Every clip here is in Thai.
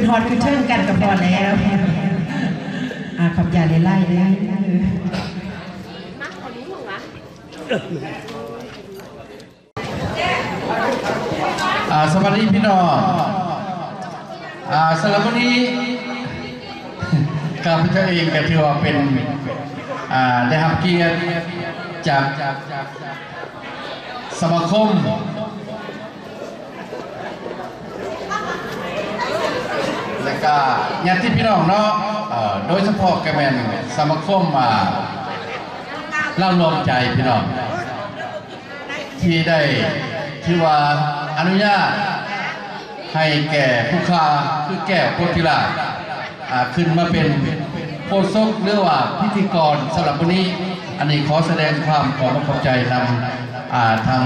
ฮอดคือเชิงกันกับพอแล้วขอบใจไล่เลยสวัสดีพี่น้องสำหรับวันนี้ข้าพเจ้าเองก็ถือว่าเป็นได้รับเกียรติจากสมาคมและก็ญาติพี่น้องเนาะโดยเฉพาะแกแมนสมาคมเล่ารวมใจพี่น้องที่ได้ที่ว่าอนุญาตให้แก่ผู้ค้าคือแก่โพธิราชขึ้นมาเป็นโฆษกหรือว่าพิธีกรสำหรับวันนี้อันนี้ขอแสดงความขอบใจนำทาง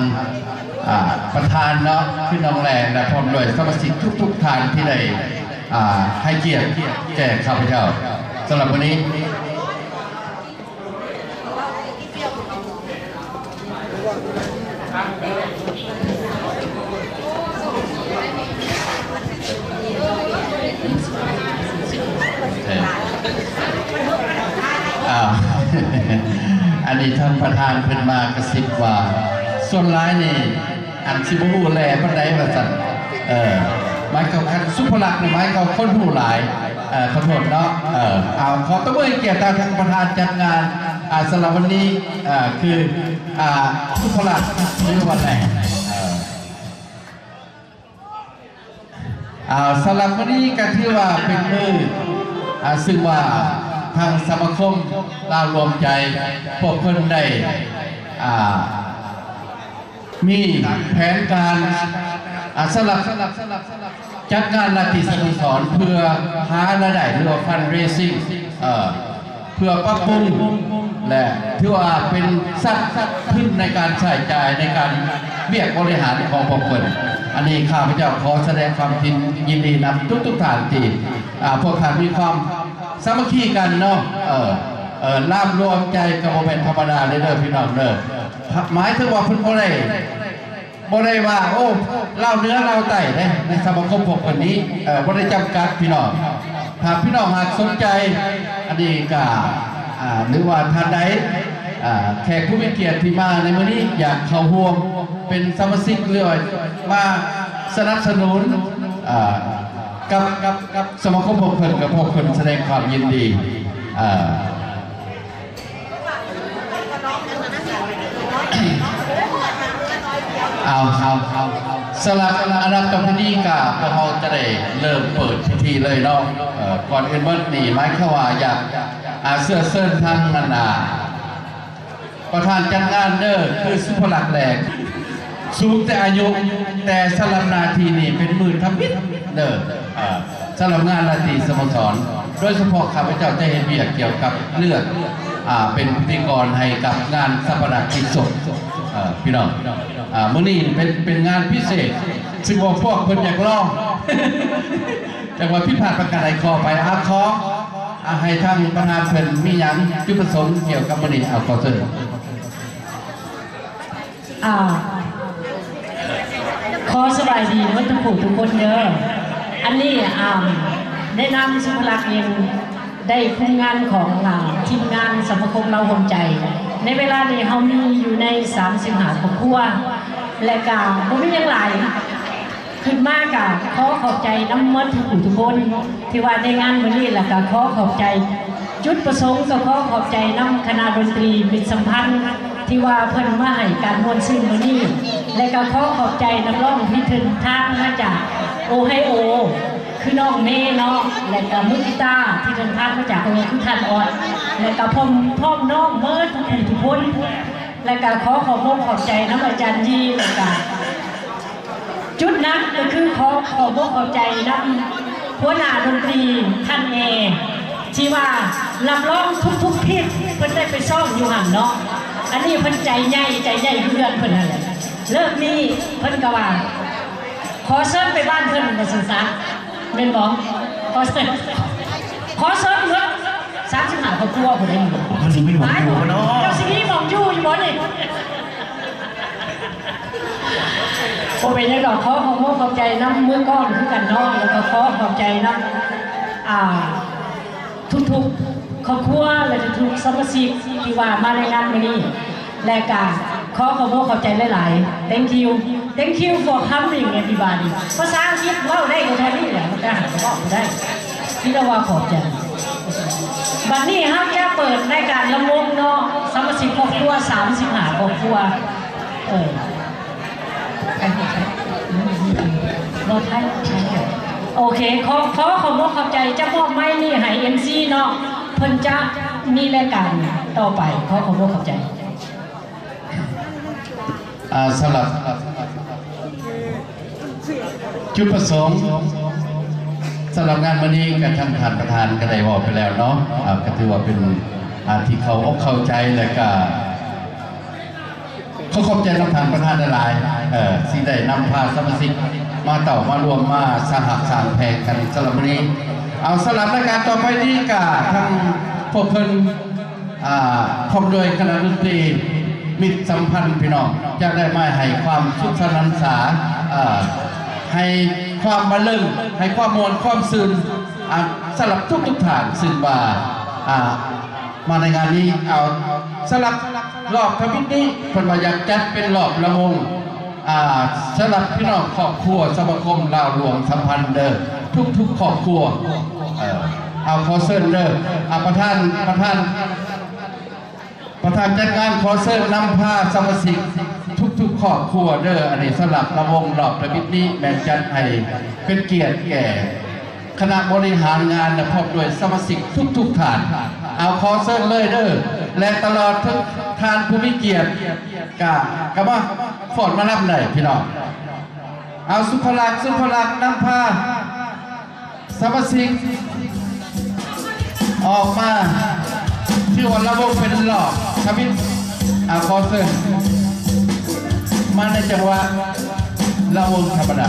ประธานเนาะพี่น้องแหลงและพร้อมด้วยสมาชิกทุกท่านที่ได้ให้เกียรติแก่ข้าพเจ้าสำหรับวันนี้อันนี้ท่านประธานเพิ่นมากระซิบว่าส่วนร้ายนี่อันสิบหูแหล่ปันไดมาสั่นไม้เก่าสุภลักษณ์ไม้เก่าคนหูหลายขอโทษเนาะขอต้องเกียรติทางประธานจัดงานสำหรับวันนี้คือสุภลักษณ์หรือวันแหล่สำหรับวันนี้ก็ถือว่าเป็นมือซึ่งว่าทางสมาคมลาวรวมใจพวกเพิ่นได้มีแผนการสลับจัดงานราตรีสโมสรเพื่อหารายได้หรือว่าฟันเรซิ่งเพื่อปรับปรุงและที่ว่าเป็นสัดขึ้นในการใช้จ่ายในการเบี้ยบริหารของพวกเพิ่นอันนี้ข้าพเจ้าขอแสดงความยินดีนำทุกท่านที่พวกท่านมีความสามัคคีกันเนาะร่ามรวมใจกับโมเมนต์ธรรมดาเลยเด้อพี่น้องเด้อหมายถึงว่าเพิ่นบ่ได้ว่าโอ้เล่าเนื้อเล่าไต่ในสมาคมพวกคนนี้บ่ได้จำกัดพี่น้องหากพี่น้องหากสนใจอันนี้ก็หรือว่าท่านใดแขกผู้มีเกียรติที่มาในมื้อนี้อยากเข้าร่วมเป็นสมาชิกหรือว่ามาสนับสนุนกับสมาคมพวกเพิ่นกับพวกเพิ่นแสดงความยินดีสลับอนาคตนี้ก็พวกเราจะได้เริ่มเปิดพิธีเลยเนาะก่อนอื่นเมื่อนี่หมายความว่าอยากเสื้อเส้นทางนาประธานจัดงานเด้อคือสุภลักษณ์แหลกสูงแต่อายุแต่สลับนาทีนี่เป็นหมื่นทมิตรเด้อสำหรับงานราตรีสโมสรโดยเฉพาะข้าพเจ้าจะเห็นเบียเกี่ยวกับเลือกเป็นพิธีกรให้กับงานสัปดาห์กิจศพพี่น้องมื้อนี้เป็นงานพิเศษซึ่งว่าพวกคนอยากร้องจังหวัดพิพาทประกาศไอคอไปขอให้ทางประธานเพิ่นมีหยังจุดประสงค์เกี่ยวกับมื้อนี้ขอเชิญขอสบายดีวัตถุทุกคนเด้ออันนี้ได้นำสุภลักษณ์เองได้คุมงานของทีมงานสมาคมเราห่มใจในเวลานี้เขามีอยู่ใน35ครอบครัวและก็บ่มีอย่างไรขึ้นมากกับขอขอบใจน้ำมันทุกคนที่ว่าในงานมื้อนี้แหละก็ขอขอบใจจุดประสงค์ก็ขอขอบใจน้ำคณะดนตรีมิตรสัมพันธ์ที่ว่าเพิ่นมาให้การมวลซื่นมื้อนี้และก็ขอขอบใจนักร้องที่ถึงทางมาจากโอไฮโอคือน้องเมย์เนาะและก็มุกิตาที่เดินทางมาจากโรงเรียนทุกท่านออดและก็พ่อน้องเมิร์ดทุกคนและก็ขอบใจน้ำอาจารย์ยีและก็จุดนั้นก็คือขอบใจน้ำหัวหน้าดนตรีท่านเอที่ว่ารับรองทุกทิศเพิ่นได้ไปซ่อมอยู่ห่างเนาะอันนี้เพิ่นใจใหญ่เพื่อนเพิ่นนั่นแหละเลิกนี้เพิ่นก็ว่าขอเชิญไปบ้านเพิ่นมาสื่อสารเป็นบอกขอเชิญเพิ่น35ครอบครัวผู้ใดอยู่มันสิมีหวังอยู่เนาะเจ้าสิมีหวังอยู่บ่นี่ โอเป็นยังดอกขอขอบใจน้ำมือก้อนคือกันน้องแล้วก็ขอบใจน้ำทุกครอบครัวและทุกสมาชิกที่ว่ามาในงานวันนี้และการขอบใจหลายๆ thank you for coming everybody ภาษาอังกฤษเล่าได้ก็เท่านี้แหละมันจะหาบอกได้ที่เราว่าขอบใจบัดนี้ครับจะเปิดในการลำวงเนาะสมาชิกครอบครัว35ครอบครัวรถไทยใช่โอเคขอบใจจะมอบไม้นี่ให้ MC เนาะเพิ่นจะมีรายการต่อไปขอบใจสำหรับจุดประสงค์สำหรับงานวันนี้กับท่านประธานก็ได้บอกไปแล้วเนาะก็ถือว่าเป็นที่เขาอกเข้าใจและก็เขาขอบใจท่านประธานหลายสิ่งใดนำพาสมาชิกมารวมมาสหสานแพงกันสำหรับวันนี้เอาสำหรับรายการต่อไปนี้กับทั้งพวกเพิ่นพร้อมด้วยคณะดนตรีมิตรสัมพันธ์พี่น้องจะได้มาให้ความสุขสนานสาให้ความบันเทิงให้ความมวลความซื่นสลับทุกฐานซึ่งว่ามาในงานนี้เอาสลับรอบทวิตนี้เพิ่นว่าอยากจัดเป็นรอบละมงสลับพี่น้องครอบครัวสมาคมลาวหลวงสัมพันธ์เด้อทุกครอบครัวเอาขอเชิญเด้อประธานจัดการขอเชิญนำพาสมาชิกทุกครอบครัวเด้ออันนี้สลับระวงรอบทวิตนี้แบ่งจัดให้เป็นเกียรติแก่คณะบริหารงานและพร้อมด้วยสมาชิกทุกฐานเอาขอเชิญเลยเด้อและตลอดทุกทานผู้มีเกียรติกะว่าฝนมารับหน่อยพี่น้องเอาสุภลักษณ์นำพาสมาชิกออกมาชื่อว่าระวงเป็นหลอกทวิตขอเชิญมาในจังหวะระวงธรรมดา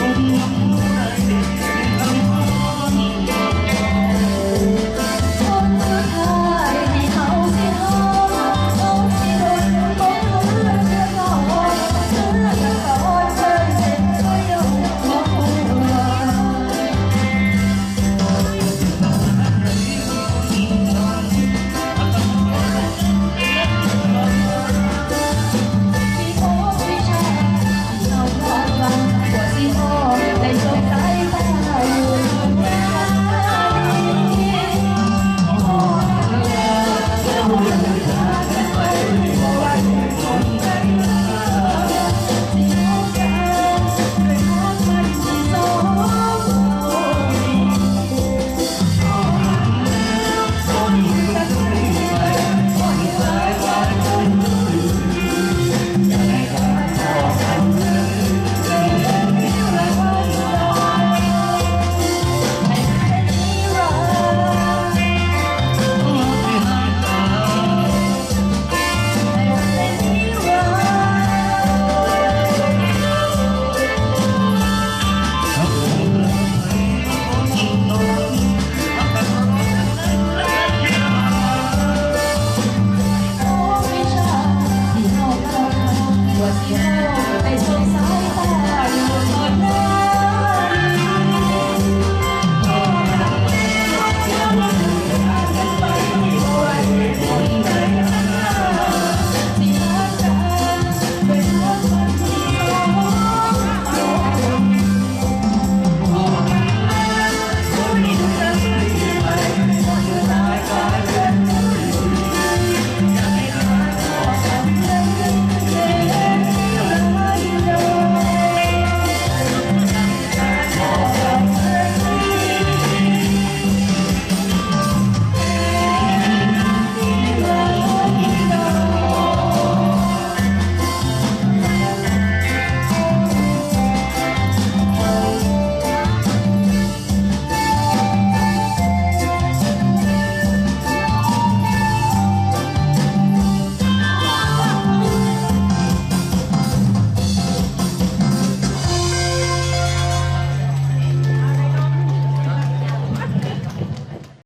One